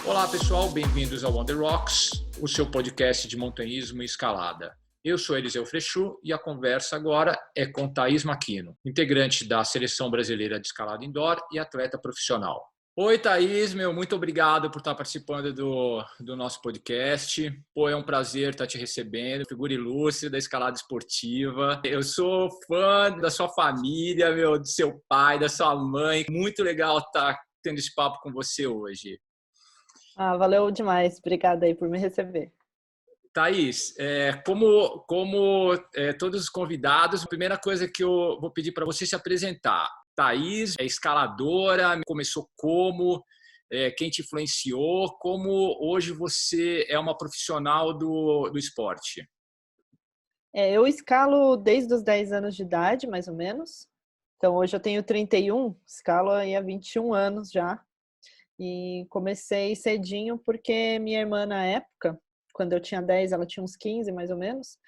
Olá pessoal, bem-vindos ao On The Rocks, o seu podcast de montanhismo e escalada. Eu sou Eliseu Frechu e a conversa agora é com Thaís Makino, integrante da Seleção Brasileira de Escalada Indoor e atleta profissional. Oi Thaís, muito obrigado por estar participando do nosso podcast. É um prazer estar te recebendo, figura ilustre da escalada esportiva. Eu sou fã da sua família, do seu pai, da sua mãe. Muito legal estar tendo esse papo com você hoje. Valeu demais. Obrigada aí por me receber. Thaís, todos os convidados, a primeira coisa que eu vou pedir para você se apresentar. Thaís é escaladora, começou como, quem te influenciou, como hoje você é uma profissional do esporte? Eu escalo desde os 10 anos de idade, mais ou menos. Então, hoje eu tenho 31, escalo aí há 21 anos já. E comecei cedinho porque minha irmã, na época, quando eu tinha 10, ela tinha uns 15, mais ou menos.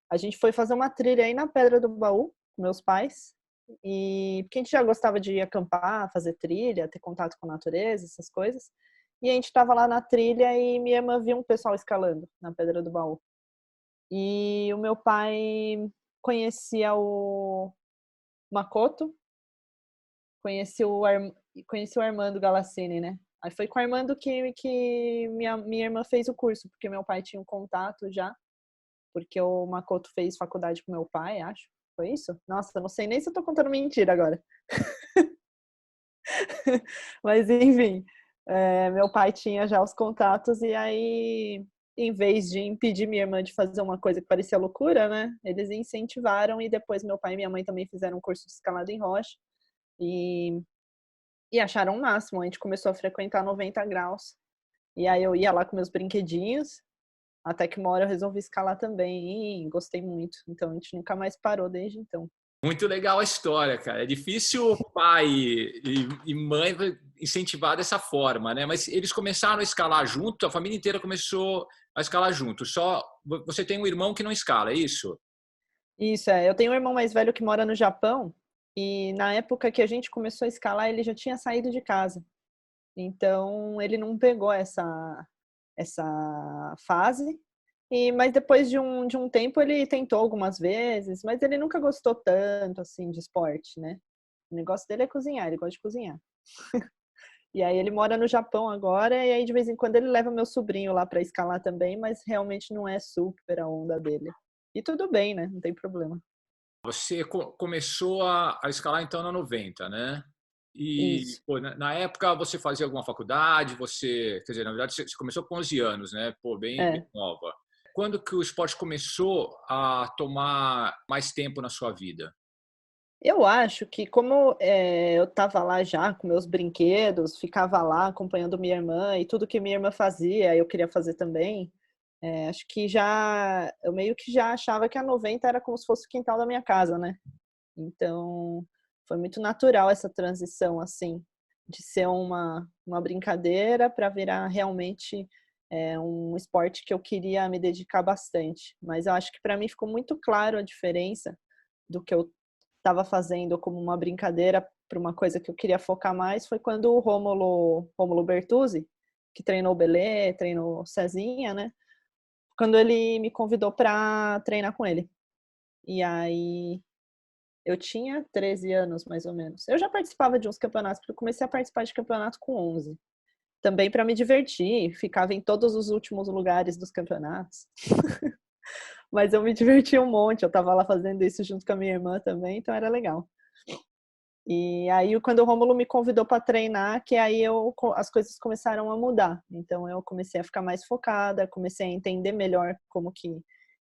A gente foi fazer uma trilha aí na Pedra do Baú, com meus pais. E porque a gente já gostava de acampar, fazer trilha, ter contato com a natureza, essas coisas. E a gente estava lá na trilha e minha irmã viu um pessoal escalando na Pedra do Baú. E o meu pai conhecia o Makoto, conheci o Armando Galassini, né? Aí foi com o Armando que minha irmã fez o curso, porque meu pai tinha um contato já, porque o Makoto fez faculdade com meu pai, acho. Foi isso? Nossa, não sei nem se eu tô contando mentira agora. Mas, enfim, meu pai tinha já os contatos e aí, em vez de impedir minha irmã de fazer uma coisa que parecia loucura, né? Eles incentivaram e depois meu pai e minha mãe também fizeram um curso de escalada em rocha e acharam o máximo. A gente começou a frequentar 90 graus. E aí eu ia lá com meus brinquedinhos, até que uma hora eu resolvi escalar também e gostei muito. Então a gente nunca mais parou desde então. Muito legal a história, cara. É difícil pai e mãe incentivar dessa forma, né? Mas eles começaram a escalar junto, a família inteira começou a escalar junto. Só você tem um irmão que não escala, é isso? Isso, eu tenho um irmão mais velho que mora no Japão e na época que a gente começou a escalar, ele já tinha saído de casa. Então ele não pegou essa fase. Mas depois de um tempo ele tentou algumas vezes, mas ele nunca gostou tanto assim de esporte, né? O negócio dele é cozinhar, ele gosta de cozinhar. E aí ele mora no Japão agora, e aí de vez em quando ele leva meu sobrinho lá para escalar também, mas realmente não é super a onda dele. E tudo bem, né? Não tem problema. Você começou a escalar então na 90, né? E Isso. na época você fazia alguma faculdade, quer dizer, na verdade você começou com 11 anos, né? Bem É. nova. Quando que o esporte começou a tomar mais tempo na sua vida? Eu acho que como eu estava lá já com meus brinquedos, ficava lá acompanhando minha irmã e tudo que minha irmã fazia, eu queria fazer também. Acho que eu meio que já achava que a 90 era como se fosse o quintal da minha casa, né? Então, foi muito natural essa transição, assim, de ser uma brincadeira para virar realmente um esporte que eu queria me dedicar bastante. Mas eu acho que para mim ficou muito claro a diferença do que eu estava fazendo como uma brincadeira para uma coisa que eu queria focar mais, foi quando o Rômulo Bertuzzi, que treinou o Belê, treinou Cezinha, né? Quando ele me convidou para treinar com ele. E aí eu tinha 13 anos, mais ou menos. Eu já participava de uns campeonatos, porque eu comecei a participar de campeonato com 11. Também para me divertir, ficava em todos os últimos lugares dos campeonatos. Mas eu me divertia um monte, eu estava lá fazendo isso junto com a minha irmã também, então era legal. E aí, quando o Rômulo me convidou para treinar, que aí as coisas começaram a mudar. Então, eu comecei a ficar mais focada, comecei a entender melhor como que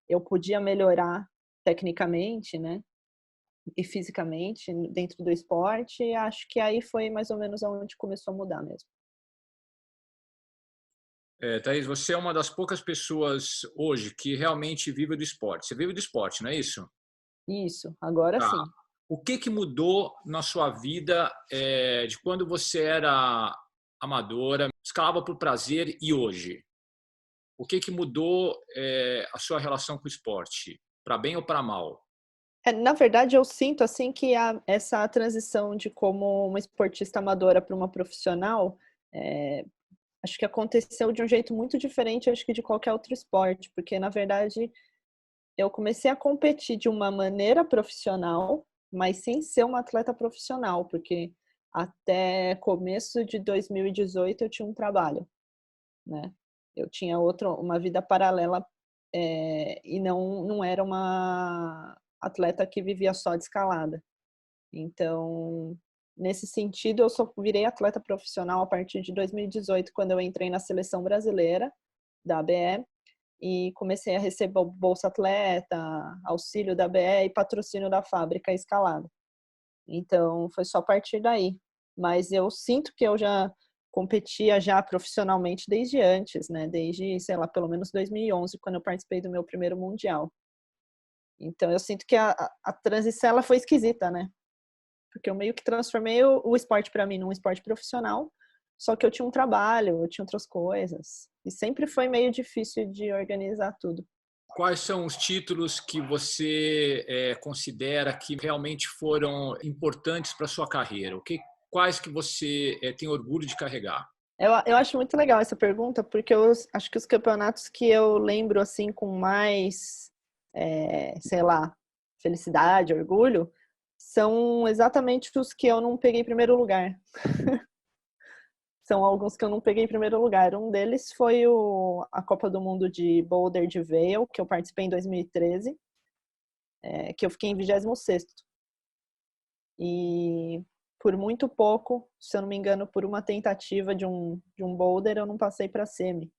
eu podia melhorar tecnicamente, né? E fisicamente dentro do esporte. E acho que aí foi mais ou menos onde começou a mudar mesmo. Thaís, você é uma das poucas pessoas hoje que realmente vive do esporte. Você vive do esporte, não é isso? Isso, agora Tá. sim. O que mudou na sua vida de quando você era amadora, escalava por prazer e hoje? O que mudou a sua relação com o esporte, para bem ou para mal? Na verdade, eu sinto assim que essa transição de como uma esportista amadora para uma profissional, acho que aconteceu de um jeito muito diferente, acho que de qualquer outro esporte, porque na verdade eu comecei a competir de uma maneira profissional, mas sem ser uma atleta profissional, porque até começo de 2018 eu tinha um trabalho, né? Eu tinha uma vida paralela e não era uma atleta que vivia só de escalada. Então, nesse sentido, eu só virei atleta profissional a partir de 2018, quando eu entrei na seleção brasileira da ABE e comecei a receber Bolsa Atleta, auxílio da ABE e patrocínio da fábrica escalada. Então, foi só a partir daí. Mas eu sinto que eu já competia já profissionalmente desde antes, né? Desde, sei lá, pelo menos 2011, quando eu participei do meu primeiro mundial. Então, eu sinto que a transição ela foi esquisita, né? Porque eu meio que transformei o esporte para mim num esporte profissional, só que eu tinha um trabalho, eu tinha outras coisas. E sempre foi meio difícil de organizar tudo. Quais são os títulos que você considera que realmente foram importantes para a sua carreira? Quais que você tem orgulho de carregar? Eu acho muito legal essa pergunta, porque eu acho que os campeonatos que eu lembro assim com mais, sei lá, felicidade, orgulho, são exatamente os que eu não peguei em primeiro lugar. São alguns que eu não peguei em primeiro lugar. Um deles foi a Copa do Mundo de Boulder de Vail, que eu participei em 2013, que eu fiquei em 26º. E por muito pouco, se eu não me engano, por uma tentativa de um boulder, eu não passei para semi.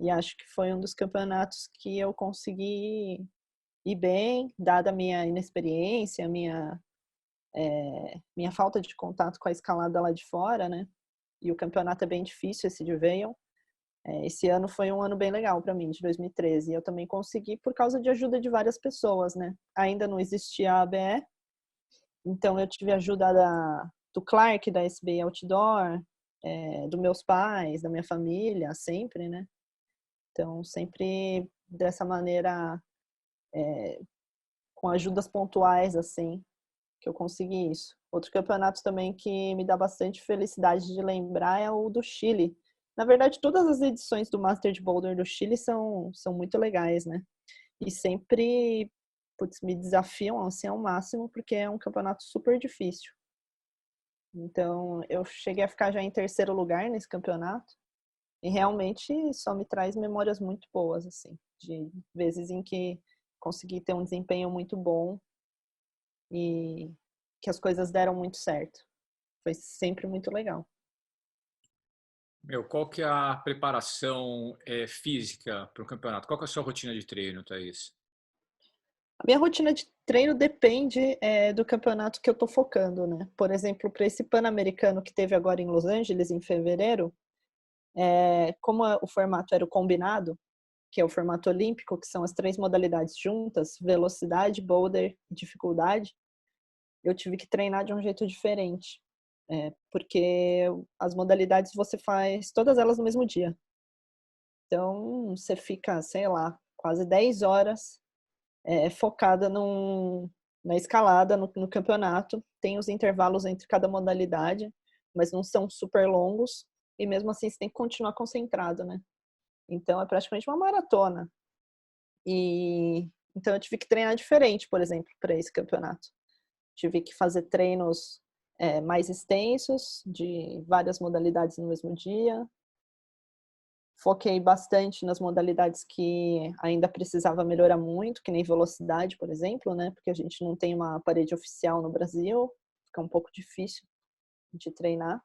E acho que foi um dos campeonatos que eu consegui ir bem, dada a minha inexperiência, minha falta de contato com a escalada lá de fora, né? E o campeonato é bem difícil, esse de Vail. Esse ano foi um ano bem legal para mim, de 2013. Eu também consegui por causa de ajuda de várias pessoas, né? Ainda não existia a ABE, então eu tive ajuda do Clark, da SBA Outdoor, dos meus pais, da minha família, sempre, né? Então, sempre dessa maneira, com ajudas pontuais, assim, que eu consegui isso. Outro campeonato também que me dá bastante felicidade de lembrar é o do Chile. Na verdade, todas as edições do Master de Boulder do Chile são muito legais, né? E sempre, putz, me desafiam assim ao máximo, porque é um campeonato super difícil. Então, eu cheguei a ficar já em terceiro lugar nesse campeonato. E realmente só me traz memórias muito boas, assim, de vezes em que consegui ter um desempenho muito bom e que as coisas deram muito certo. Foi sempre muito legal. Qual que é a preparação física para o campeonato? Qual que é a sua rotina de treino, Thaís? A minha rotina de treino depende do campeonato que eu tô focando, né? Por exemplo, para esse Pan-Americano que teve agora em Los Angeles, em fevereiro, como o formato era o combinado, que é o formato olímpico, que são as 3 modalidades juntas, velocidade, boulder e dificuldade, eu tive que treinar de um jeito diferente. Porque as modalidades você faz todas elas no mesmo dia. Então, você fica, sei lá, quase 10 horas focada na escalada, no campeonato. Tem os intervalos entre cada modalidade, mas não são super longos. E mesmo assim, você tem que continuar concentrado, né? Então, é praticamente uma maratona. E então, eu tive que treinar diferente, por exemplo, para esse campeonato. Tive que fazer treinos mais extensos, de várias modalidades no mesmo dia. Foquei bastante nas modalidades que ainda precisava melhorar muito, que nem velocidade, por exemplo, né? Porque a gente não tem uma parede oficial no Brasil, fica um pouco difícil de treinar.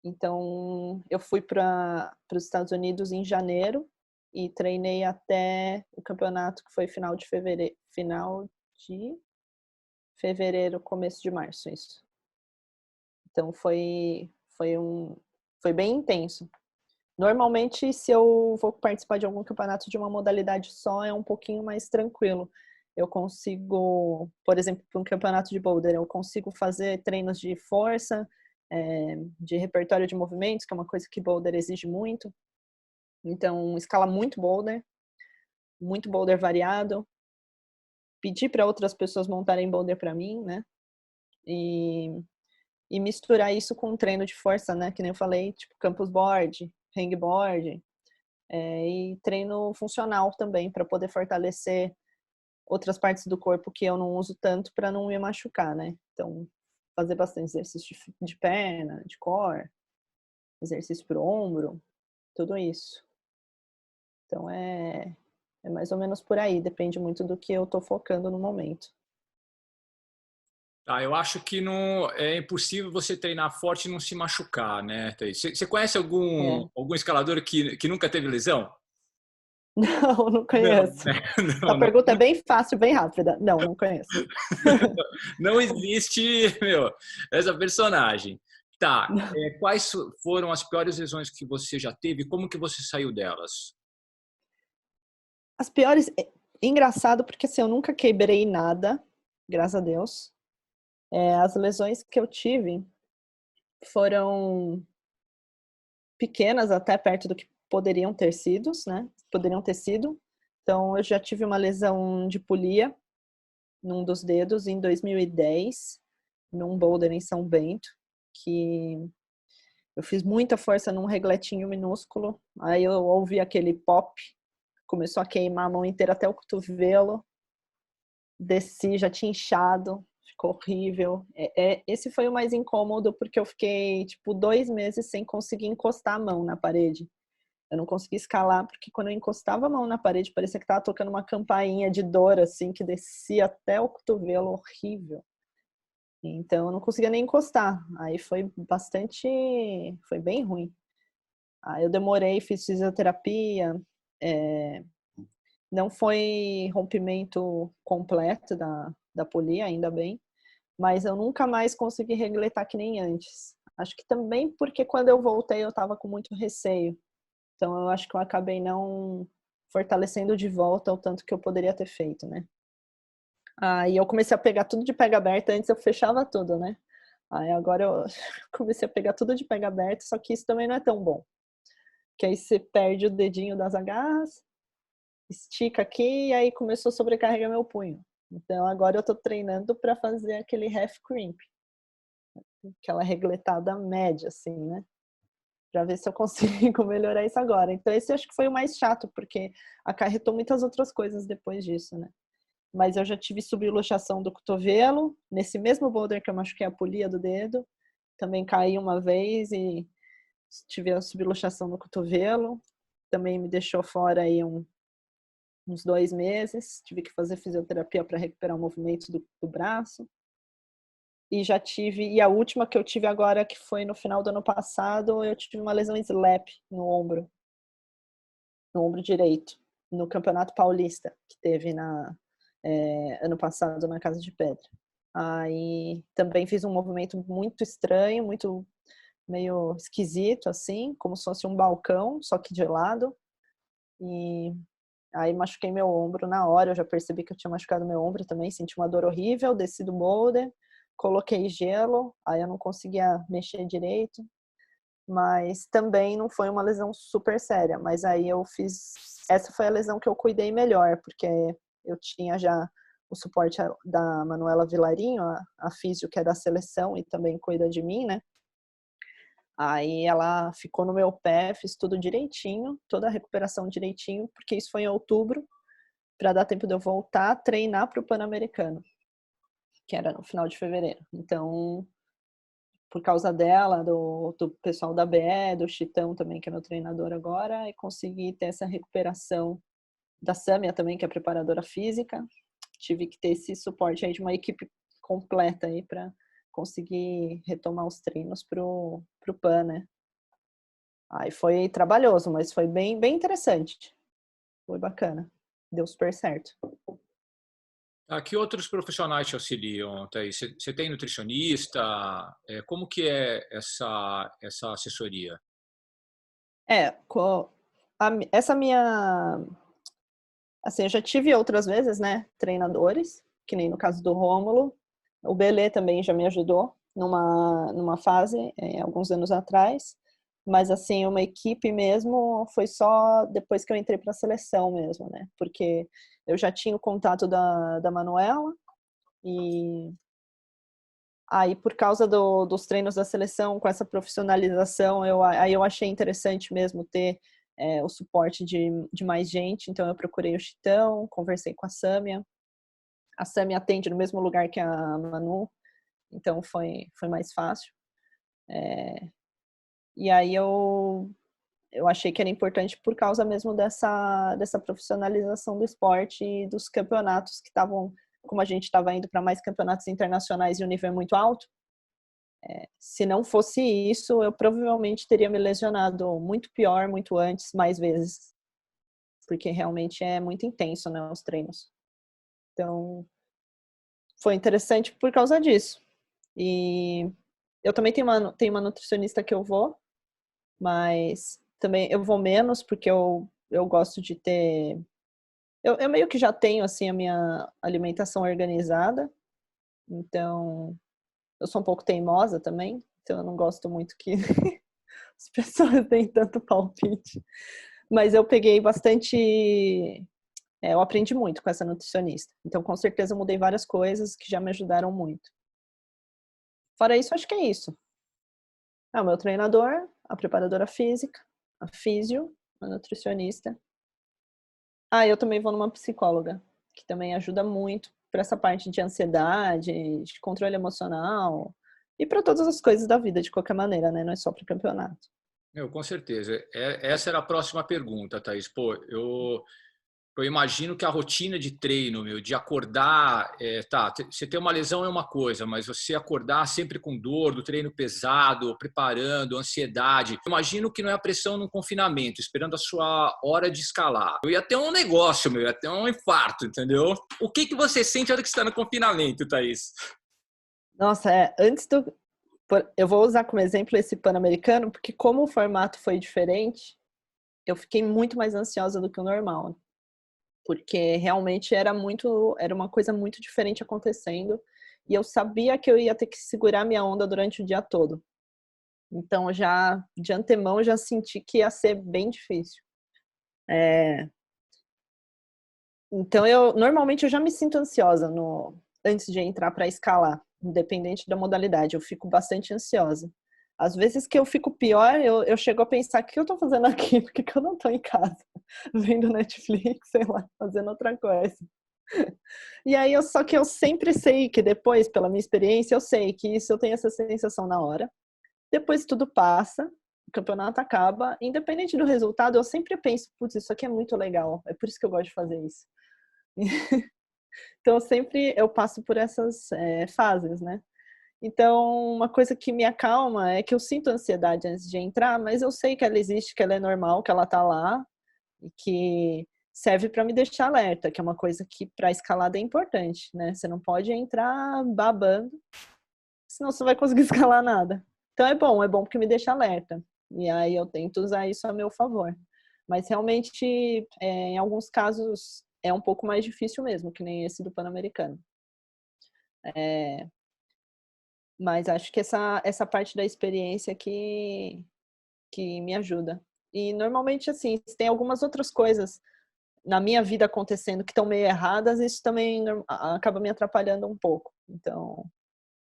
Então, eu fui para os Estados Unidos em janeiro e treinei até o campeonato, que foi final de fevereiro, começo de março, isso. Então, foi bem intenso. Normalmente, se eu vou participar de algum campeonato de uma modalidade só, é um pouquinho mais tranquilo. Eu consigo, por exemplo, para um campeonato de boulder, eu consigo fazer treinos de força, de repertório de movimentos, que é uma coisa que boulder exige muito. Então, escala muito boulder variado. Pedir para outras pessoas montarem boulder para mim, né? E e misturar isso com um treino de força, né? Que nem eu falei, tipo campus board, hangboard, e treino funcional também, para poder fortalecer outras partes do corpo que eu não uso tanto para não me machucar, né? Então, fazer bastante exercício de perna, de core, exercício para o ombro, tudo isso. Então, é mais ou menos por aí, depende muito do que eu estou focando no momento. Tá, eu acho que não é impossível você treinar forte e não se machucar, né, Thaís? Você conhece É. algum escalador que nunca teve lesão? Não Não, conheço. né? A Não, não, pergunta é bem fácil, bem rápida. Não conheço. não existe, meu, essa personagem. Tá, quais foram as piores lesões que você já teve e como que você saiu delas? As piores. Engraçado, porque assim, eu nunca quebrei nada, graças a Deus. As lesões que eu tive foram pequenas, até perto do que poderiam ter sido, né? Poderiam ter sido. Então, eu já tive uma lesão de polia num dos dedos em 2010, num boulder em São Bento, que eu fiz muita força num regletinho minúsculo. Aí eu ouvi aquele pop, começou a queimar a mão inteira até o cotovelo. Desci, já tinha inchado, ficou horrível. Esse foi o mais incômodo, porque eu fiquei, tipo, 2 meses sem conseguir encostar a mão na parede. Eu não conseguia escalar, porque quando eu encostava a mão na parede, parecia que tava tocando uma campainha de dor, assim, que descia até o cotovelo, horrível. Então, eu não conseguia nem encostar. Aí foi bem ruim. Aí eu demorei, fiz fisioterapia, é, não foi rompimento completo da polia, ainda bem, mas eu nunca mais consegui regletar que nem antes. Acho que também porque quando eu voltei eu estava com muito receio. Então eu acho que eu acabei não fortalecendo de volta o tanto que eu poderia ter feito, né? Aí eu comecei a pegar tudo de pega aberta, antes eu fechava tudo, né? Aí agora eu comecei a pegar tudo de pega aberta, só que isso também não é tão bom. Que aí você perde o dedinho das agarras, estica aqui e aí começou a sobrecarregar meu punho. Então agora eu tô treinando para fazer aquele half crimp, aquela regletada média, assim, né? Para ver se eu consigo melhorar isso agora. Então esse eu acho que foi o mais chato, porque acarretou muitas outras coisas depois disso, né? Mas eu já tive subluxação do cotovelo, nesse mesmo boulder que eu machuquei a polia do dedo, também caí uma vez e tive a subluxação no cotovelo, também me deixou fora aí uns 2 meses, tive que fazer fisioterapia para recuperar o movimento do braço. E a última que eu tive agora, que foi no final do ano passado, eu tive uma lesão slap no ombro direito, no Campeonato Paulista, que teve ano passado na Casa de Pedra. Aí também fiz um movimento muito estranho, muito meio esquisito, assim, como se fosse um balcão, só que de lado. E aí machuquei meu ombro na hora, eu já percebi que eu tinha machucado meu ombro também, senti uma dor horrível, desci do boulder, coloquei gelo, aí eu não conseguia mexer direito, mas também não foi uma lesão super séria, mas aí essa foi a lesão que eu cuidei melhor, porque eu tinha já o suporte da Manuela Vilarinho, a físio que é da seleção e também cuida de mim, né? Aí ela ficou no meu pé, fiz tudo direitinho, toda a recuperação direitinho, porque isso foi em outubro, para dar tempo de eu voltar a treinar para o Pan-Americano, que era no final de fevereiro. Então, por causa dela, do pessoal da BE, do Chitão também, que é meu treinador agora, e consegui ter essa recuperação da Sâmia também, que é preparadora física. Tive que ter esse suporte aí de uma equipe completa aí para conseguir retomar os treinos pro PAN, né? Aí foi trabalhoso, mas foi bem, bem interessante. Foi bacana. Deu super certo. Que outros profissionais te auxiliam, Thaís? Você tem nutricionista? Como que é essa assessoria? É, essa minha... Assim, eu já tive outras vezes, né, treinadores, que nem no caso do Rômulo. O Belê também já me ajudou numa fase, alguns anos atrás. Mas, assim, uma equipe mesmo foi só depois que eu entrei para a seleção mesmo, né? Porque eu já tinha o contato da Manuela e Aí, por causa dos treinos da seleção, com essa profissionalização, aí eu achei interessante mesmo ter o suporte de mais gente. Então, eu procurei o Chitão, conversei com a Sâmia. A Sâmia atende no mesmo lugar que a Manu, então foi mais fácil. E aí eu achei que era importante por causa mesmo dessa profissionalização do esporte e dos campeonatos que estavam, como a gente estava indo para mais campeonatos internacionais e um nível muito alto. Se não fosse isso, eu provavelmente teria me lesionado muito pior, muito antes, mais vezes. Porque realmente é muito intenso, né, os treinos. Então, foi interessante por causa disso. E eu também tenho uma nutricionista que eu vou, mas também eu vou menos porque eu gosto de ter... Eu meio que já tenho, assim, a minha alimentação organizada. Então, eu sou um pouco teimosa também. Então, eu não gosto muito que as pessoas deem tanto palpite. Mas eu peguei bastante... eu aprendi muito com essa nutricionista. Então, com certeza, eu mudei várias coisas que já me ajudaram muito. Fora isso, acho que é isso. O meu treinador, a preparadora física, a físio, a nutricionista. Eu também vou numa psicóloga, que também ajuda muito para essa parte de ansiedade, de controle emocional e para todas as coisas da vida, de qualquer maneira, né? Não é só para o campeonato. Com certeza. Essa era a próxima pergunta, Thaís. Pô, eu imagino que a rotina de treino, de acordar, você ter uma lesão é uma coisa, mas você acordar sempre com dor, do treino pesado, preparando, ansiedade. Eu imagino que não é a pressão no confinamento, esperando a sua hora de escalar. Eu ia ter um negócio, ia ter um infarto, entendeu? O que você sente na hora que você está no confinamento, Thaís? Nossa, eu vou usar como exemplo esse Pan-Americano, porque como o formato foi diferente, eu fiquei muito mais ansiosa do que o normal. Porque realmente era uma coisa muito diferente acontecendo e eu sabia que eu ia ter que segurar minha onda durante o dia todo. Então, já de antemão, já senti que ia ser bem difícil. Então, normalmente eu já me sinto ansiosa antes de entrar para escalar, independente da modalidade. Eu fico bastante ansiosa. Às vezes que eu fico pior, eu chego a pensar: o que eu tô fazendo aqui? Por que eu não tô em casa? Vendo Netflix, sei lá, fazendo outra coisa. E aí, só que eu sempre sei que depois, pela minha experiência, eu sei que isso eu tenho essa sensação na hora. Depois tudo passa, o campeonato acaba. Independente do resultado, eu sempre penso: putz, isso aqui é muito legal. É por isso que eu gosto de fazer isso. Então, eu passo por essas fases, né? Então, uma coisa que me acalma é que eu sinto ansiedade antes de entrar, mas eu sei que ela existe, que ela é normal, que ela tá lá e que serve para me deixar alerta, que é uma coisa que para escalada é importante, né? Você não pode entrar babando, senão você vai conseguir escalar nada. Então é bom porque me deixa alerta. E aí eu tento usar isso a meu favor. Mas realmente, em alguns casos, é um pouco mais difícil mesmo, que nem esse do Pan-Americano. Mas acho que essa parte da experiência que me ajuda. E normalmente, assim, se tem algumas outras coisas na minha vida acontecendo que estão meio erradas, isso também acaba me atrapalhando um pouco. Então,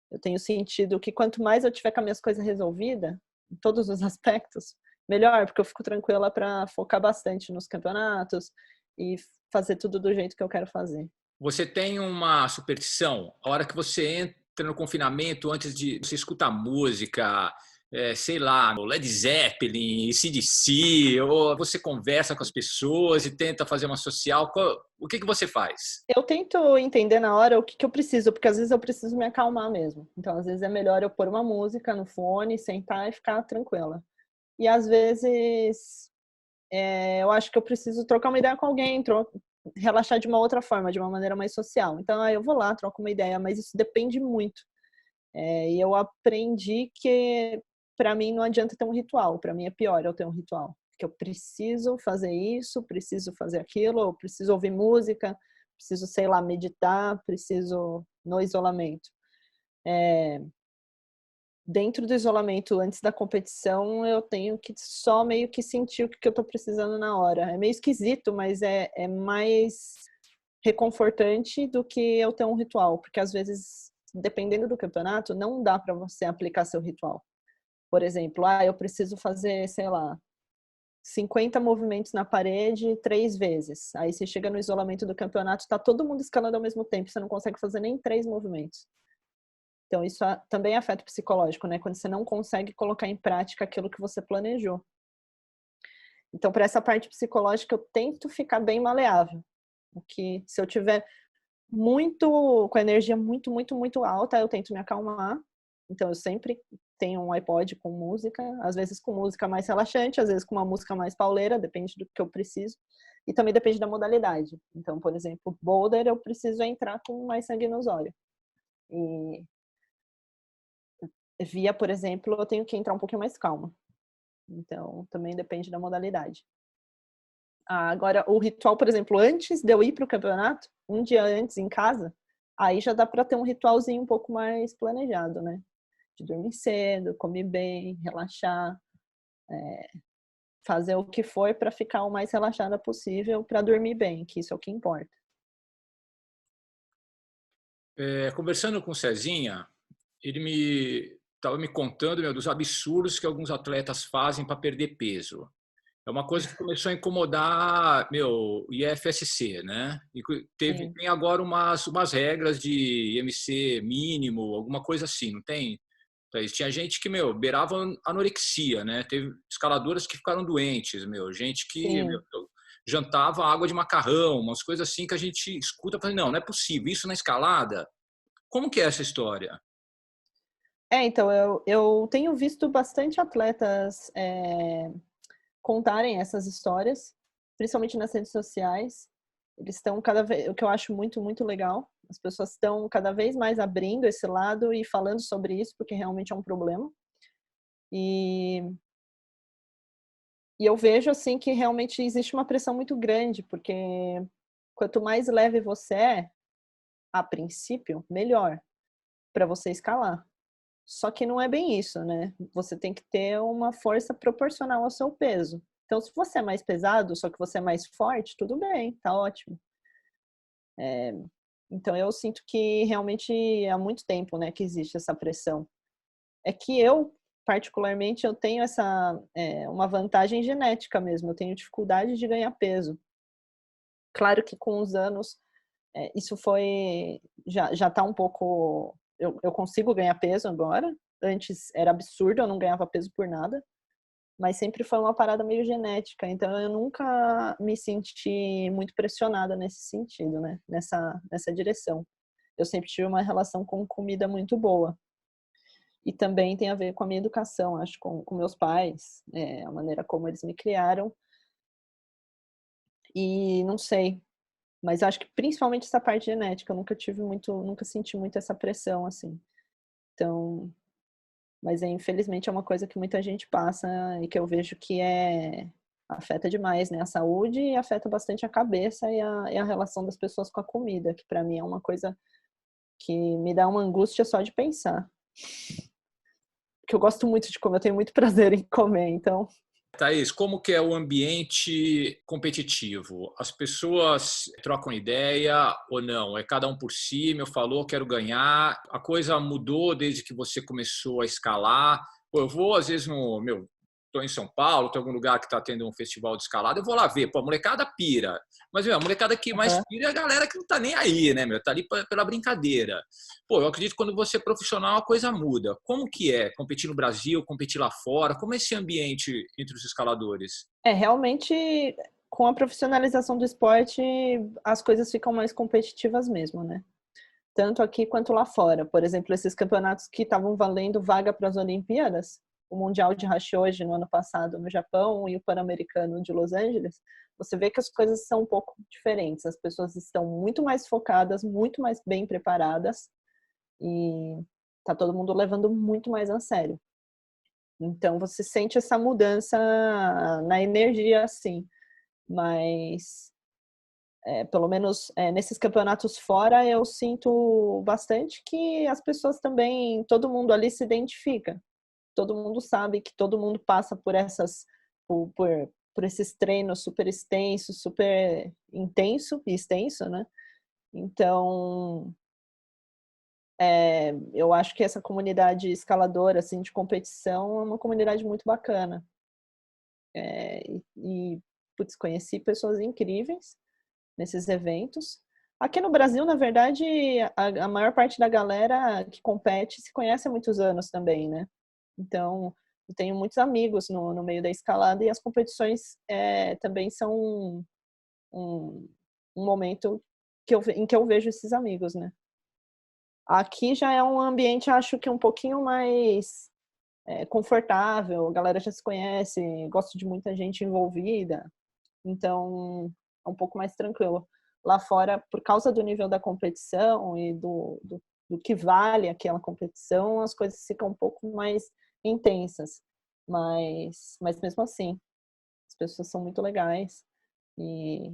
eu tenho sentido que quanto mais eu tiver com as minhas coisas resolvidas, em todos os aspectos, melhor, porque eu fico tranquila para focar bastante nos campeonatos e fazer tudo do jeito que eu quero fazer. Você tem uma superstição? A hora que você entra no confinamento, antes de você escutar música, sei lá, Led Zeppelin, AC/DC, ou você conversa com as pessoas e tenta fazer uma social, o que você faz? Eu tento entender na hora o que eu preciso, porque às vezes eu preciso me acalmar mesmo. Então, às vezes é melhor eu pôr uma música no fone, sentar e ficar tranquila. E às vezes eu acho que eu preciso trocar uma ideia com alguém, relaxar de uma outra forma, de uma maneira mais social. Então, aí eu vou lá, troco uma ideia, mas isso depende muito. E eu aprendi que para mim não adianta ter um ritual, para mim é pior eu ter um ritual. Porque eu preciso fazer isso, preciso fazer aquilo, eu preciso ouvir música, preciso, sei lá, meditar, preciso no isolamento. Dentro do isolamento, antes da competição, eu tenho que só meio que sentir o que eu tô precisando na hora. É meio esquisito, mas é mais reconfortante do que eu ter um ritual, porque às vezes dependendo do campeonato, não dá para você aplicar seu ritual. Por exemplo, eu preciso fazer, sei lá, 50 movimentos na parede 3 vezes. Aí você chega no isolamento do campeonato, está todo mundo escalando ao mesmo tempo, você não consegue fazer nem 3 movimentos. Então, isso também afeta o psicológico, né? Quando você não consegue colocar em prática aquilo que você planejou. Então, para essa parte psicológica, eu tento ficar bem maleável. Porque se eu tiver com a energia muito alta, eu tento me acalmar. Então, eu sempre tenho um iPod com música, às vezes com música mais relaxante, às vezes com uma música mais pauleira, depende do que eu preciso. E também depende da modalidade. Então, por exemplo, boulder, eu preciso entrar com mais sangue no olhos. E via, por exemplo, eu tenho que entrar um pouquinho mais calma. Então, também depende da modalidade. Agora, o ritual, por exemplo, antes de eu ir para o campeonato, um dia antes em casa, aí já dá para ter um ritualzinho um pouco mais planejado, né? De dormir cedo, comer bem, relaxar, fazer o que for para ficar o mais relaxada possível para dormir bem, que isso é o que importa. Conversando com o Cezinha, ele estava me contando, dos absurdos que alguns atletas fazem para perder peso. É uma coisa que começou a incomodar, o IFSC, né? E tem agora umas regras de IMC mínimo, alguma coisa assim, não tem? Tinha gente que, beirava anorexia, né? Teve escaladoras que ficaram doentes, gente que, Sim. jantava água de macarrão, umas coisas assim que a gente escuta e fala, não é possível, isso na escalada? Como que é essa história? Então, eu tenho visto bastante atletas contarem essas histórias, principalmente nas redes sociais. Eles estão cada vez, o que eu acho muito legal, as pessoas estão cada vez mais abrindo esse lado e falando sobre isso, porque realmente é um problema. E eu vejo, assim, que realmente existe uma pressão muito grande, porque quanto mais leve você é, a princípio, melhor para você escalar. Só que não é bem isso, né? Você tem que ter uma força proporcional ao seu peso. Então, se você é mais pesado, só que você é mais forte, tudo bem, tá ótimo. Então, eu sinto que realmente há muito tempo, né, que existe essa pressão. É que eu, particularmente, eu tenho uma vantagem genética mesmo. Eu tenho dificuldade de ganhar peso. Claro que com os anos, isso já tá um pouco. Eu consigo ganhar peso agora. Antes era absurdo, eu não ganhava peso por nada. Mas sempre foi uma parada meio genética, então eu nunca me senti muito pressionada nesse sentido, né? Nessa direção. Eu sempre tive uma relação com comida muito boa. E também tem a ver com a minha educação, acho, com meus pais, a maneira como eles me criaram. E não sei, mas acho que principalmente essa parte genética, eu nunca senti muito essa pressão, assim. Então, mas infelizmente é uma coisa que muita gente passa e que eu vejo que afeta demais, né, a saúde e afeta bastante a cabeça e a relação das pessoas com a comida, que para mim é uma coisa que me dá uma angústia só de pensar. Porque eu gosto muito de comer, eu tenho muito prazer em comer, então. Thaís, como que é o ambiente competitivo? As pessoas trocam ideia ou não? É cada um por si, falou, quero ganhar. A coisa mudou desde que você começou a escalar. Pô, eu vou, às vezes, estou em São Paulo, tem algum lugar que está tendo um festival de escalada, eu vou lá ver. Pô, a molecada pira. Mas, a molecada que mais Uhum. pira é a galera que não está nem aí, né, Tá ali pela brincadeira. Pô, eu acredito que quando você é profissional, a coisa muda. Como que é competir no Brasil, competir lá fora? Como é esse ambiente entre os escaladores? Realmente, com a profissionalização do esporte, as coisas ficam mais competitivas mesmo, né? Tanto aqui quanto lá fora. Por exemplo, esses campeonatos que estavam valendo vaga para as Olimpíadas, o Mundial de Hachoji no ano passado no Japão e o Pan-Americano de Los Angeles, você vê que as coisas são um pouco diferentes. As pessoas estão muito mais focadas, muito mais bem preparadas e tá todo mundo levando muito mais a sério. Então você sente essa mudança na energia, assim, mas pelo menos nesses campeonatos fora, eu sinto bastante que as pessoas também, todo mundo ali se identifica. Todo mundo sabe que todo mundo passa por esses treinos super extensos, super intenso e extenso, né? Então, Eu acho que essa comunidade escaladora, assim, de competição, é uma comunidade muito bacana. Putz, conheci pessoas incríveis nesses eventos. Aqui no Brasil, na verdade, a maior parte da galera que compete se conhece há muitos anos também, né? Então, eu tenho muitos amigos no meio da escalada e as competições também são um momento em que eu vejo esses amigos, né? Aqui já é um ambiente, acho que um pouquinho mais confortável, a galera já se conhece, gosto de muita gente envolvida, então é um pouco mais tranquilo. Lá fora, por causa do nível da competição e do que vale aquela competição, as coisas ficam um pouco mais intensas, mas mesmo assim, as pessoas são muito legais e,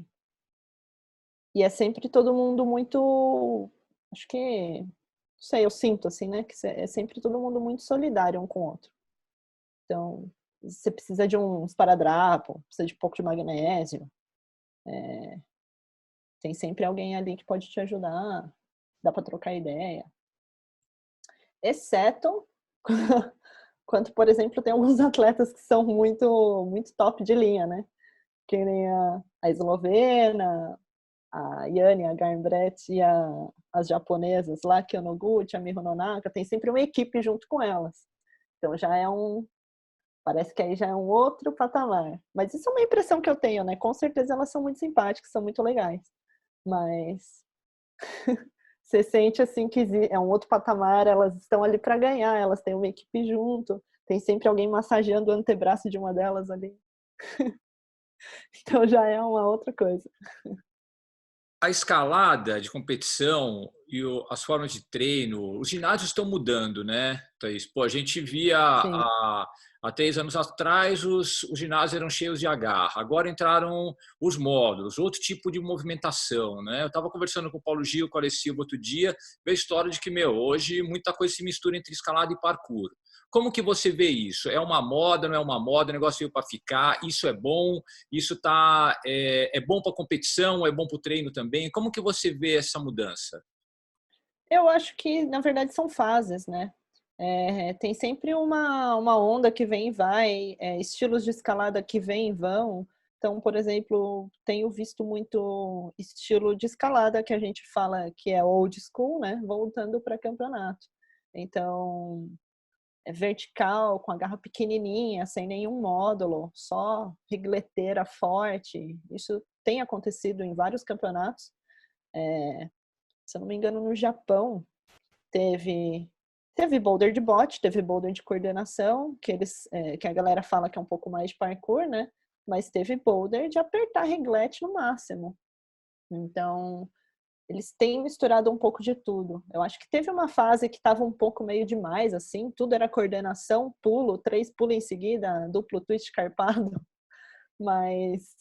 e é sempre todo mundo muito, acho que, não sei, eu sinto assim, né, que é sempre todo mundo muito solidário um com o outro. Então, você precisa de um esparadrapo, precisa de um pouco de magnésio, tem sempre alguém ali que pode te ajudar, dá para trocar ideia. Exceto quando, por exemplo, tem alguns atletas que são muito, muito top de linha, né? Que nem a eslovena, a Yane, a Garnbret e as japonesas lá, a Kyonoguchi, a Miho Nonaka, tem sempre uma equipe junto com elas. Então já parece que aí já é um outro patamar. Mas isso é uma impressão que eu tenho, né? Com certeza elas são muito simpáticas, são muito legais. Mas você sente assim que é um outro patamar, elas estão ali para ganhar, elas têm uma equipe junto, tem sempre alguém massageando o antebraço de uma delas ali. Então já é uma outra coisa. A escalada de competição e as formas de treino, os ginásios estão mudando, né, Thaís? Pô, a gente via Sim. há 3 anos atrás os ginásios eram cheios de agarra, agora entraram os módulos, outro tipo de movimentação, né? Eu estava conversando com o Paulo Gil, com o Alessio outro dia, veio a história de que, hoje muita coisa se mistura entre escalada e parkour. Como que você vê isso? É uma moda, não é uma moda? O negócio veio para ficar? Isso é bom? Isso é bom para a competição? É bom para o treino também? Como que você vê essa mudança? Eu acho que, na verdade, são fases, né? Tem sempre uma onda que vem e vai, estilos de escalada que vêm e vão. Então, por exemplo, tenho visto muito estilo de escalada que a gente fala que é old school, né? Voltando para campeonato. Então, é vertical, com a garra pequenininha, sem nenhum módulo, só rigleteira forte. Isso tem acontecido em vários campeonatos. Se eu não me engano, no Japão, teve boulder de bote, teve boulder de coordenação, que a galera fala que é um pouco mais de parkour, né? Mas teve boulder de apertar reglete no máximo. Então, eles têm misturado um pouco de tudo. Eu acho que teve uma fase que estava um pouco meio demais, assim, tudo era coordenação, pulo, 3 pulos em seguida, duplo twist carpado, mas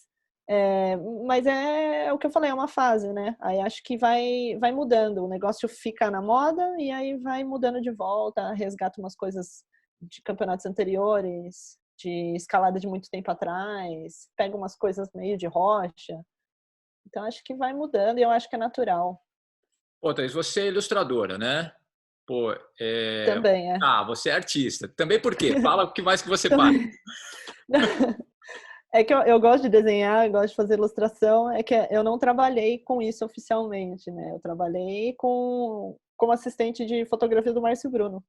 mas é o que eu falei, é uma fase, né? Aí acho que vai mudando, o negócio fica na moda e aí vai mudando de volta, resgata umas coisas de campeonatos anteriores, de escalada de muito tempo atrás, pega umas coisas meio de rocha. Então acho que vai mudando e eu acho que é natural. Pô, Thaís, você é ilustradora, né? Pô, Também é. você é artista. Também por quê? Fala o que mais que você faz. É que eu gosto de desenhar, eu gosto de fazer ilustração, é que eu não trabalhei com isso oficialmente, né? Eu trabalhei como assistente de fotografia do Márcio Bruno.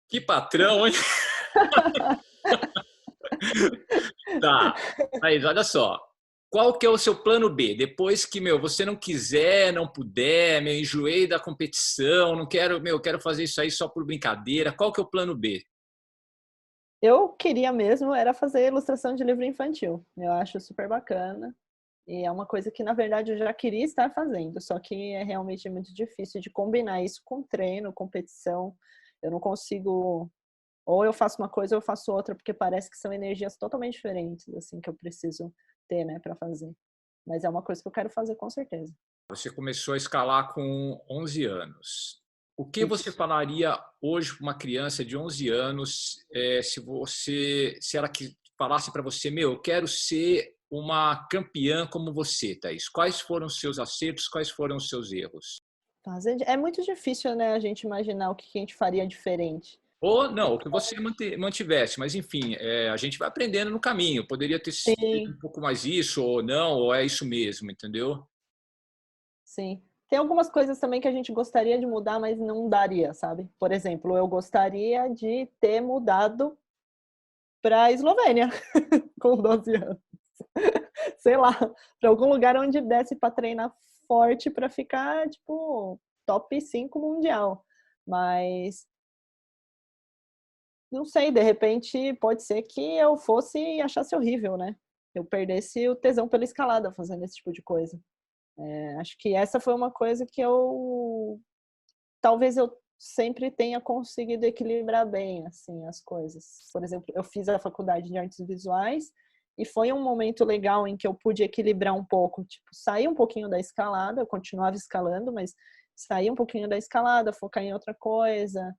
Que patrão, hein? Tá. Mas olha só. Qual que é o seu plano B? Depois que, você não quiser, não puder, enjoei da competição, não quero, quero fazer isso aí só por brincadeira. Qual que é o plano B? Eu queria mesmo era fazer ilustração de livro infantil. Eu acho super bacana. E é uma coisa que, na verdade, eu já queria estar fazendo, só que é realmente muito difícil de combinar isso com treino, competição. Eu não consigo, ou eu faço uma coisa ou eu faço outra, porque parece que são energias totalmente diferentes, assim, que eu preciso ter, né, para fazer. Mas é uma coisa que eu quero fazer com certeza. Você começou a escalar com 11 anos. O que você Isso. falaria hoje para uma criança de 11 anos se ela que falasse para você, eu quero ser uma campeã como você, Thaís? Quais foram os seus acertos, quais foram os seus erros? É muito difícil, né, a gente imaginar o que a gente faria diferente. Ou não, o que você mantivesse, mas enfim, a gente vai aprendendo no caminho. Poderia ter sido Sim, um pouco mais isso, ou não, ou é isso mesmo, entendeu? sim. Tem algumas coisas também que a gente gostaria de mudar, mas não daria, sabe? Por exemplo, eu gostaria de ter mudado para a Eslovênia com 12 anos. Sei lá, para algum lugar onde desse para treinar forte para ficar, tipo, top 5 mundial. Mas não sei, de repente pode ser que eu fosse e achasse horrível, né? Eu perdesse o tesão pela escalada fazendo esse tipo de coisa. Acho que essa foi uma coisa que talvez eu sempre tenha conseguido equilibrar bem, assim, as coisas. Por exemplo, eu fiz a faculdade de artes visuais e foi um momento legal em que eu pude equilibrar um pouco, tipo, sair um pouquinho da escalada, eu continuava escalando, mas sair um pouquinho da escalada, focar em outra coisa,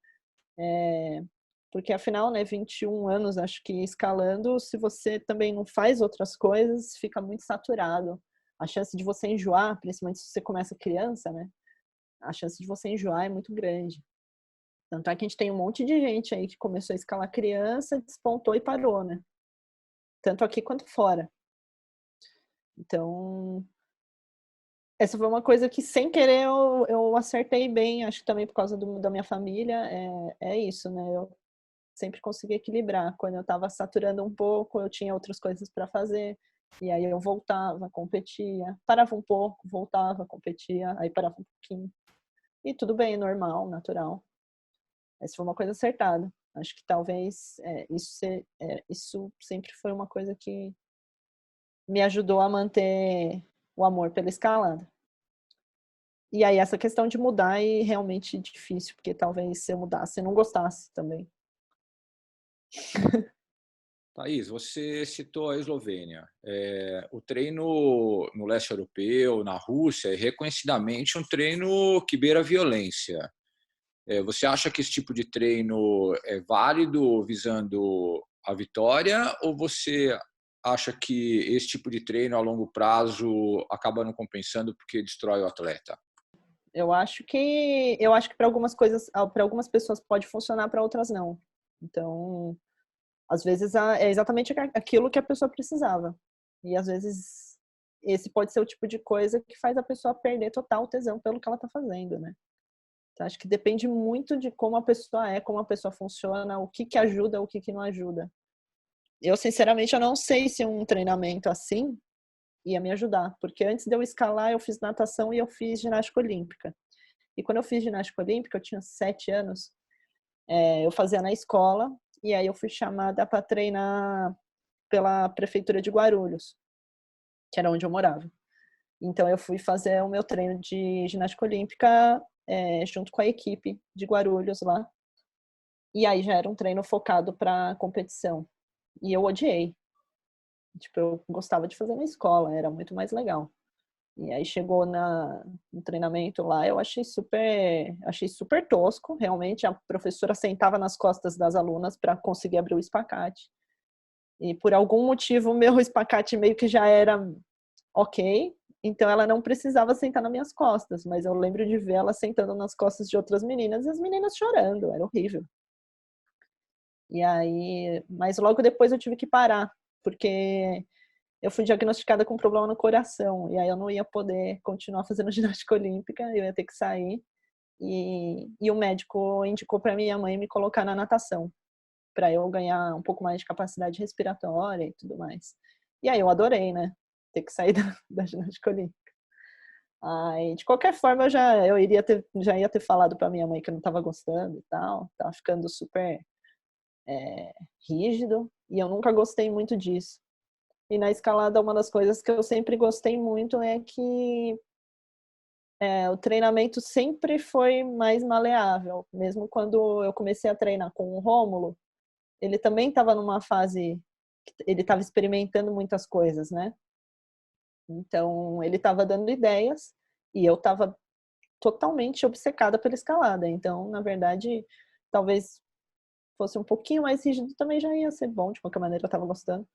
porque afinal, né, 21 anos, acho que escalando, se você também não faz outras coisas, fica muito saturado. A chance de você enjoar, principalmente se você começa criança, né, a chance de você enjoar é muito grande. Tanto é que a gente tem um monte de gente aí que começou a escalar criança, despontou e parou, né? Tanto aqui quanto fora. Então, essa foi uma coisa que sem querer eu acertei bem, acho que também por causa da minha família, é isso, né? Eu sempre consegui equilibrar. Quando eu estava saturando um pouco, eu tinha outras coisas para fazer, e aí eu voltava, competia, parava um pouco, voltava, competia, aí parava um pouquinho. E tudo bem, normal, natural. Essa foi uma coisa acertada. Acho que talvez isso sempre foi uma coisa que me ajudou a manter o amor pela escalada. E aí essa questão de mudar é realmente difícil, porque talvez se eu mudasse, eu não gostasse também. Thaís, você citou a Eslovênia. O treino no leste europeu, na Rússia, é reconhecidamente um treino que beira a violência. Você acha que esse tipo de treino é válido visando a vitória ou você acha que esse tipo de treino a longo prazo acaba não compensando porque destrói o atleta? Eu acho que para algumas coisas, para algumas pessoas pode funcionar, para outras não. Então, às vezes é exatamente aquilo que a pessoa precisava. E às vezes esse pode ser o tipo de coisa que faz a pessoa perder total tesão pelo que ela está fazendo, né? Então, acho que depende muito de como a pessoa é, como a pessoa funciona, o que ajuda, o que não ajuda. Eu, sinceramente, eu não sei se um treinamento assim ia me ajudar, porque antes de eu escalar, eu fiz natação e eu fiz ginástica olímpica. E quando eu fiz ginástica olímpica, eu tinha 7 anos, eu fazia na escola, e aí eu fui chamada para treinar pela prefeitura de Guarulhos, que era onde eu morava. Então eu fui fazer o meu treino de ginástica olímpica junto com a equipe de Guarulhos lá. E aí já era um treino focado para competição. E eu odiei. Tipo, eu gostava de fazer na escola, era muito mais legal. E aí chegou no treinamento lá, eu achei super tosco, realmente. A professora sentava nas costas das alunas para conseguir abrir o espacate. E por algum motivo, o meu espacate meio que já era ok, então ela não precisava sentar nas minhas costas, mas eu lembro de ver ela sentando nas costas de outras meninas e as meninas chorando, era horrível. E aí, mas logo depois eu tive que parar, porque eu fui diagnosticada com um problema no coração, e aí eu não ia poder continuar fazendo ginástica olímpica, eu ia ter que sair. E o médico indicou para minha mãe me colocar na natação, para eu ganhar um pouco mais de capacidade respiratória e tudo mais. E aí eu adorei, né? Ter que sair da ginástica olímpica. Aí, de qualquer forma, já ia ter falado para minha mãe que eu não estava gostando e tal, tava ficando super rígido, e eu nunca gostei muito disso. E na escalada, uma das coisas que eu sempre gostei muito é que o treinamento sempre foi mais maleável. Mesmo quando eu comecei a treinar com o Rômulo, ele também estava numa fase, ele estava experimentando muitas coisas, né? Então, ele estava dando ideias e eu estava totalmente obcecada pela escalada. Então, na verdade, talvez fosse um pouquinho mais rígido, também já ia ser bom, de qualquer maneira eu estava gostando.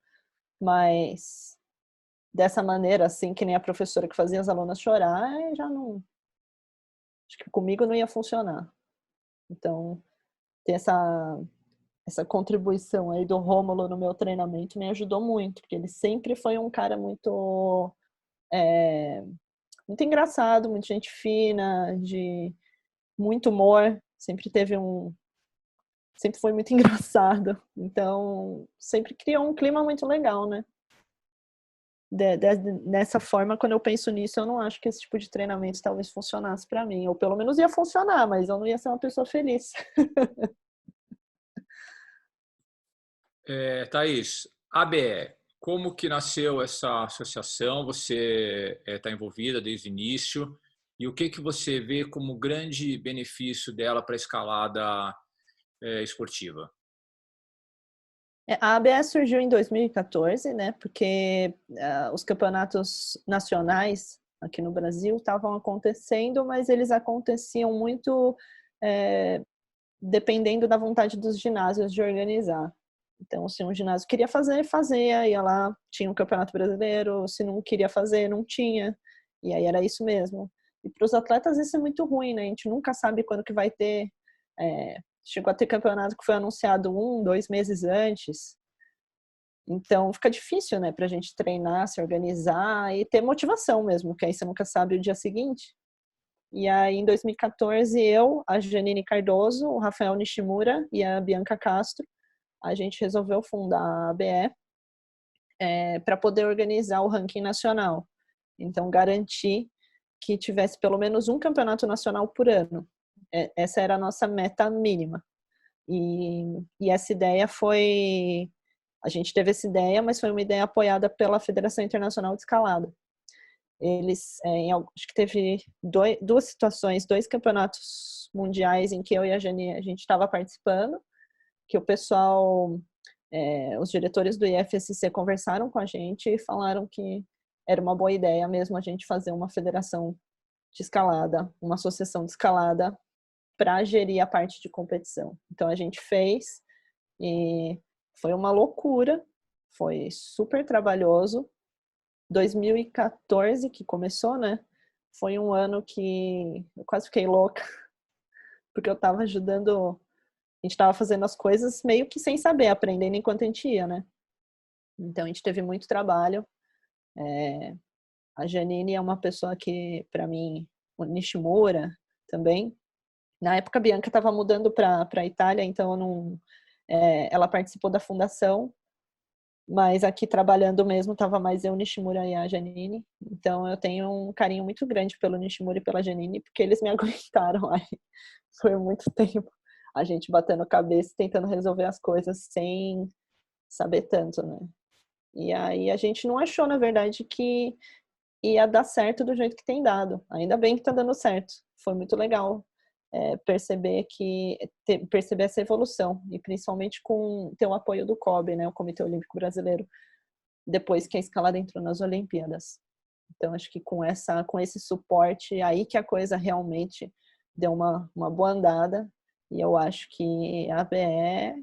Mas dessa maneira, assim, que nem a professora que fazia as alunas chorar, já acho que comigo não ia funcionar. Então, ter essa contribuição aí do Rômulo no meu treinamento me ajudou muito, porque ele sempre foi um cara muito, muito engraçado, muito gente fina, de muito humor, sempre foi muito engraçado. Então, sempre criou um clima muito legal, né? Nessa forma, quando eu penso nisso, eu não acho que esse tipo de treinamento talvez funcionasse para mim. Ou pelo menos ia funcionar, mas eu não ia ser uma pessoa feliz. Thaís, ABE, como que nasceu essa associação? Você está envolvida desde o início e o que você vê como grande benefício dela para a escalada esportiva? A ABS surgiu em 2014, né? Porque os campeonatos nacionais aqui no Brasil estavam acontecendo, mas eles aconteciam muito dependendo da vontade dos ginásios de organizar. Então, se um ginásio queria fazer, fazia, ia lá, tinha um campeonato brasileiro, se não queria fazer, não tinha, e aí era isso mesmo. E para os atletas isso é muito ruim, né? A gente nunca sabe quando que vai ter. Chegou a ter campeonato que foi anunciado 2 meses antes, então fica difícil, né, para a gente treinar, se organizar e ter motivação mesmo, que aí você nunca sabe o dia seguinte. E aí, em 2014, eu, a Janine Cardoso, o Rafael Nishimura e a Bianca Castro, a gente resolveu fundar a ABE para poder organizar o ranking nacional. Então, garantir que tivesse pelo menos um campeonato nacional por ano. Essa era a nossa meta mínima. E essa ideia foi... A gente teve essa ideia, mas foi uma ideia apoiada pela Federação Internacional de Escalada. Eles, acho que teve duas situações, 2 campeonatos mundiais em que eu e a Jani, a gente estava participando, que o pessoal, os diretores do IFSC conversaram com a gente e falaram que era uma boa ideia mesmo a gente fazer uma federação de escalada, uma associação de escalada para gerir a parte de competição. Então a gente fez e foi uma loucura, foi super trabalhoso. 2014 que começou, né? Foi um ano que eu quase fiquei louca, porque eu estava ajudando, a gente estava fazendo as coisas meio que sem saber, aprendendo enquanto a gente ia, né? Então a gente teve muito trabalho. A Janine é uma pessoa que, para mim, o Nishimura também. Na época a Bianca estava mudando para a Itália, então eu não, ela participou da fundação, mas aqui trabalhando mesmo estava mais eu, Nishimura e a Janine. Então eu tenho um carinho muito grande pelo Nishimura e pela Janine, porque eles me aguentaram aí por muito tempo. A gente batendo cabeça, tentando resolver as coisas sem saber tanto, né? E aí a gente não achou, na verdade, que ia dar certo do jeito que tem dado. Ainda bem que tá dando certo. Foi muito legal perceber essa evolução, e principalmente com ter o apoio do COB, né, o Comitê Olímpico Brasileiro, depois que a escalada entrou nas Olimpíadas. Então acho que com esse suporte aí que a coisa realmente deu uma boa andada, e eu acho que a ABE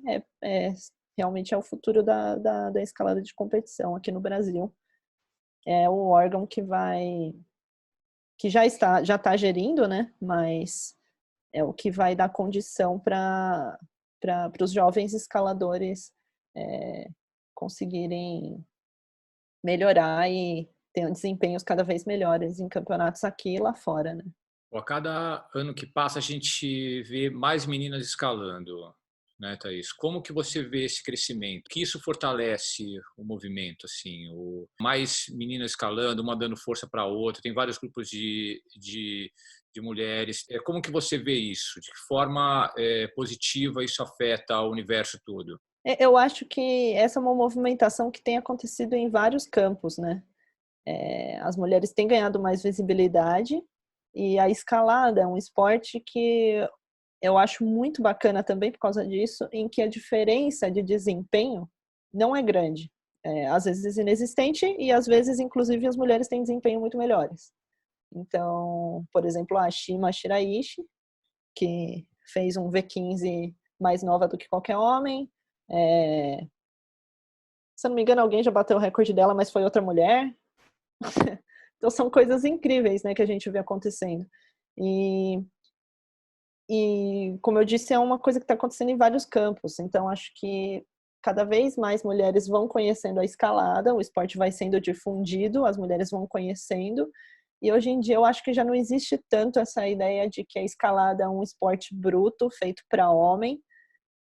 realmente é o futuro da escalada de competição aqui no Brasil. É o órgão que já está gerindo, né, mas é o que vai dar condição para os jovens escaladores conseguirem melhorar e ter desempenhos cada vez melhores em campeonatos aqui e lá fora, né? A cada ano que passa, a gente vê mais meninas escalando, né, Thaís? Como que você vê esse crescimento? Que isso fortalece o movimento, assim, mais meninas escalando, uma dando força para a outra, tem vários grupos de mulheres. Como que você vê isso? De que forma positiva isso afeta o universo todo? Eu acho que essa é uma movimentação que tem acontecido em vários campos, né? As mulheres têm ganhado mais visibilidade, e a escalada é um esporte que eu acho muito bacana também por causa disso, em que a diferença de desempenho não é grande. Às vezes inexistente, e às vezes, inclusive, as mulheres têm desempenho muito melhores. Então, por exemplo, a Shima Shiraishi, que fez um V15 mais nova do que qualquer homem. Se eu não me engano, alguém já bateu o recorde dela, mas foi outra mulher. Então são coisas incríveis, né, que a gente vê acontecendo. E E, como eu disse, é uma coisa que está acontecendo em vários campos. Então, acho que cada vez mais mulheres vão conhecendo a escalada, o esporte vai sendo difundido, as mulheres vão conhecendo. E hoje em dia eu acho que já não existe tanto essa ideia de que a escalada é um esporte bruto, feito para homem,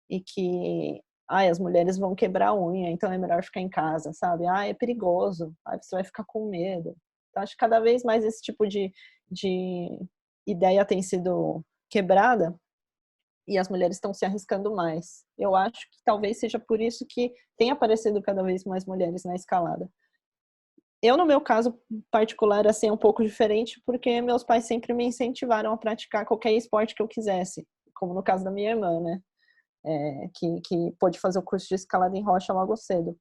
e que as mulheres vão quebrar a unha, então é melhor ficar em casa, sabe? É perigoso, você vai ficar com medo. Então, acho que cada vez mais esse tipo de ideia tem sido quebrada e as mulheres estão se arriscando mais. Eu acho que talvez seja por isso que tem aparecido cada vez mais mulheres na escalada. Eu, no meu caso particular, assim, é um pouco diferente, porque meus pais sempre me incentivaram a praticar qualquer esporte que eu quisesse, como no caso da minha irmã, né? Que pôde fazer o curso de escalada em rocha logo cedo.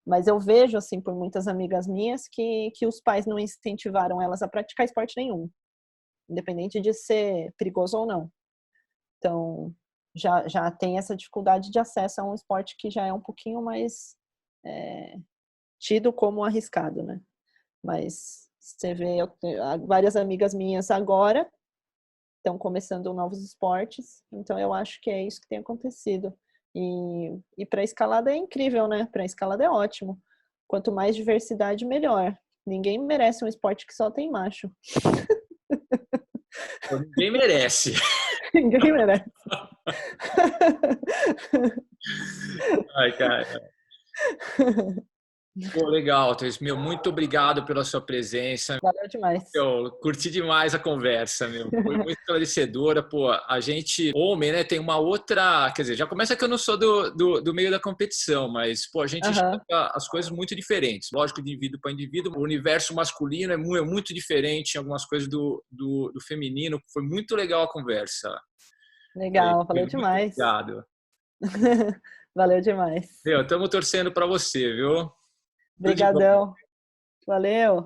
Mas eu vejo, assim, por muitas amigas minhas, que os pais não incentivaram elas a praticar esporte nenhum, independente de ser perigoso ou não. Então, já tem essa dificuldade de acesso a um esporte que já é um pouquinho mais tido como arriscado, né? Mas você vê, eu tenho várias amigas minhas agora estão começando novos esportes, então eu acho que é isso que tem acontecido. E para escalada é incrível, né? Para escalada é ótimo. Quanto mais diversidade, melhor. Ninguém merece um esporte que só tem macho. Ninguém merece. Ninguém merece. Ai, cara. Pô, legal, Thaís. Meu, muito obrigado pela sua presença. Valeu demais. Eu curti demais a conversa, meu. Foi muito esclarecedora. Pô, a gente, homem, né, tem uma outra. Quer dizer, já começa que eu não sou do meio da competição, mas, pô, a gente Aham. enxerga as coisas muito diferentes. Lógico, de indivíduo para indivíduo. O universo masculino é muito diferente em algumas coisas do feminino. Foi muito legal a conversa. Aí, Legal, valeu meu, muito demais. obrigado. Valeu demais. Meu, estamos torcendo para você, viu? Tudo de bom. Obrigadão. Valeu.